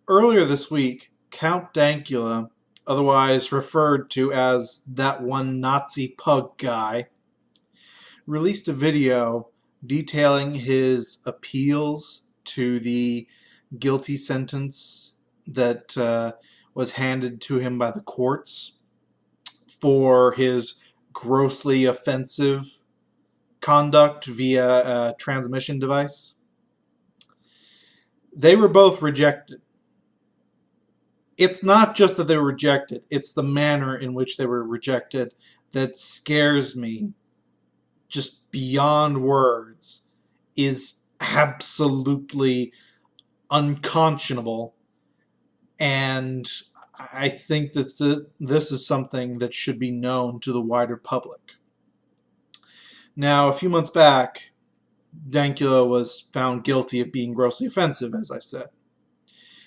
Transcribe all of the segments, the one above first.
Earlier this week, Count Dankula, otherwise referred to as that one Nazi pug guy, released a video detailing his appeals to the guilty sentence that was handed to him by the courts for his grossly offensive conduct via a transmission device. They were both rejected. It's not just that they were rejected, it's the manner in which they were rejected that scares me just beyond words, is absolutely unconscionable. And I think that this is something that should be known to the wider public. Now, a few months back, Dankula was found guilty of being grossly offensive, as I said.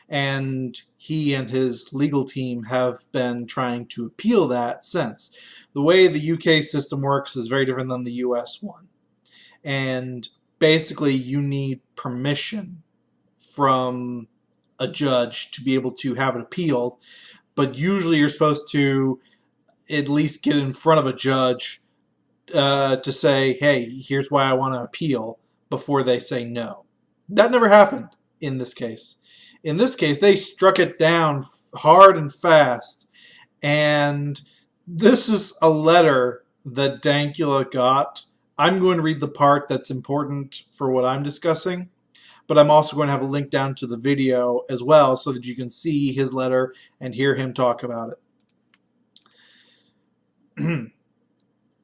And he and his legal team have been trying to appeal that since. The way the UK system works is very different than the US one. And basically, you need permission from a judge to be able to have it appealed. But usually you're supposed to at least get in front of a judge to say, hey, here's why I want to appeal, before they say no. That never happened in this case. In this case, they struck it down hard and fast. And this is a letter that Dankula got. I'm going to read the part that's important for what I'm discussing, but I'm also going to have a link down to the video as well so that you can see his letter and hear him talk about it.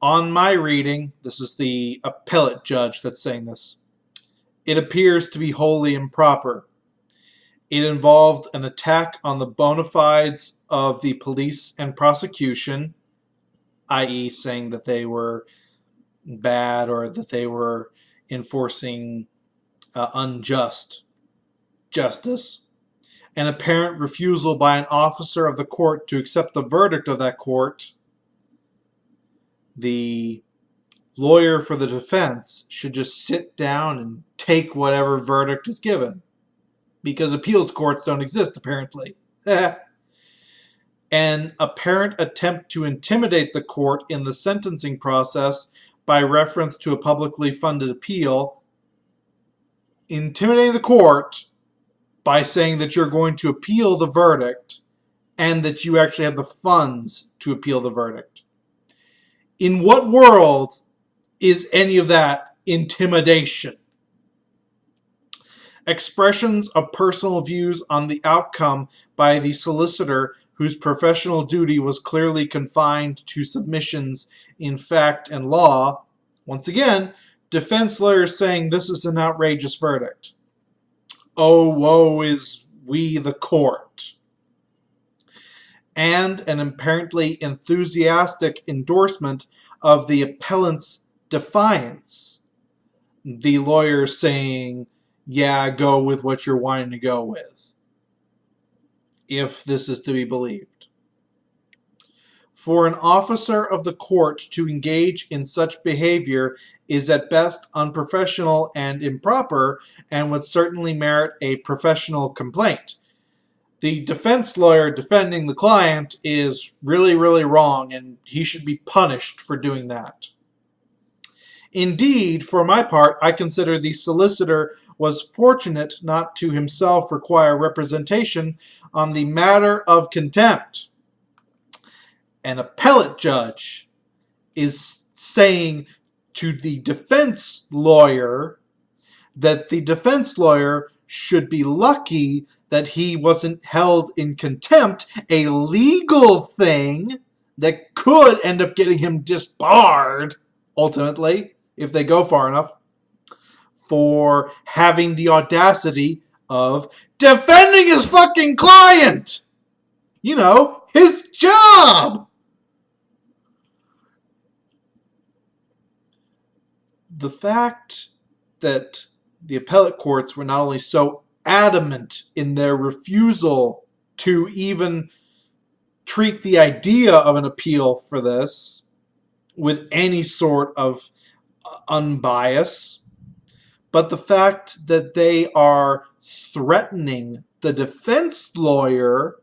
On my reading, this is the appellate judge that's saying this. It appears to be wholly improper. It involved an attack on the bona fides of the police and prosecution, i.e. saying that they were bad or that they were enforcing unjust justice. An apparent refusal by an officer of the court to accept the verdict of that court. The lawyer for the defense should just sit down and take whatever verdict is given, because appeals courts don't exist, apparently. An apparent attempt to intimidate the court in the sentencing process by reference to a publicly funded appeal. Intimidating the court by saying that you're going to appeal the verdict and that you actually have the funds to appeal the verdict. In what world is any of that intimidation? Expressions of personal views on the outcome by the solicitor whose professional duty was clearly confined to submissions in fact and law. Once again, defense lawyers saying this is an outrageous verdict. Oh, woe is we the court. And an apparently enthusiastic endorsement of the appellant's defiance. The lawyer saying, yeah, go with what you're wanting to go with, if this is to be believed. For an officer of the court to engage in such behavior is at best unprofessional and improper, and would certainly merit a professional complaint. The defense lawyer defending the client is really, really wrong, and he should be punished for doing that. Indeed, for my part, I consider the solicitor was fortunate not to himself require representation on the matter of contempt. An appellate judge is saying to the defense lawyer that the defense lawyer should be lucky that he wasn't held in contempt, a legal thing that could end up getting him disbarred, ultimately, if they go far enough, for having the audacity of defending his fucking client! You know, his job! The fact that the appellate courts were not only so adamant in their refusal to even treat the idea of an appeal for this with any sort of unbias, but the fact that they are threatening the defense lawyer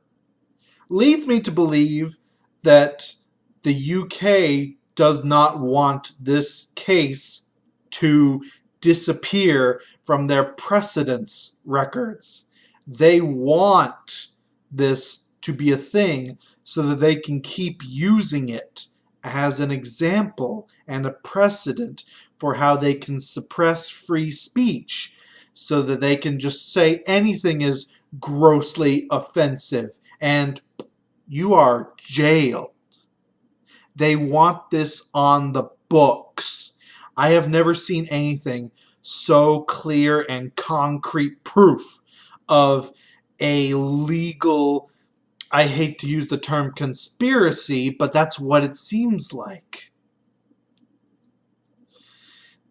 leads me to believe that the UK does not want this case to disappear from their precedence records. They want this to be a thing so that they can keep using it as an example and a precedent for how they can suppress free speech, so that they can just say anything is grossly offensive and you are jailed. They want this on the books. I have never seen anything so clear and concrete proof of a legal, I hate to use the term conspiracy, but that's what it seems like.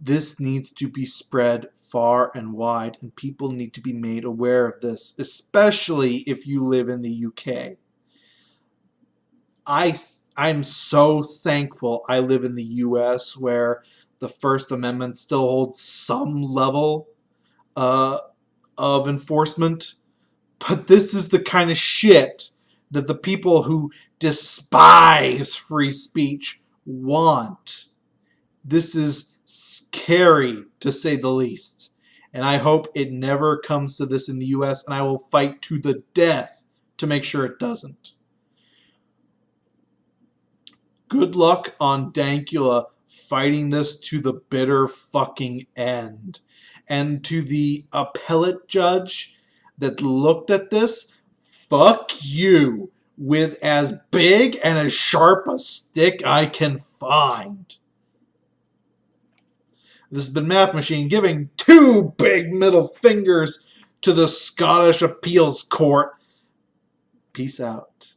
This needs to be spread far and wide, and people need to be made aware of this, especially if you live in the UK. I'm so thankful I live in the US, where the First Amendment still holds some level of enforcement. But this is the kind of shit that the people who despise free speech want. This is scary, to say the least. And I hope it never comes to this in the US, and I will fight to the death to make sure it doesn't. Good luck on Dankula fighting this to the bitter fucking end. And to the appellate judge that looked at this, fuck you with as big and as sharp a stick I can find. This has been Math Machine giving 2 big middle fingers to the Scottish Appeals Court. Peace out.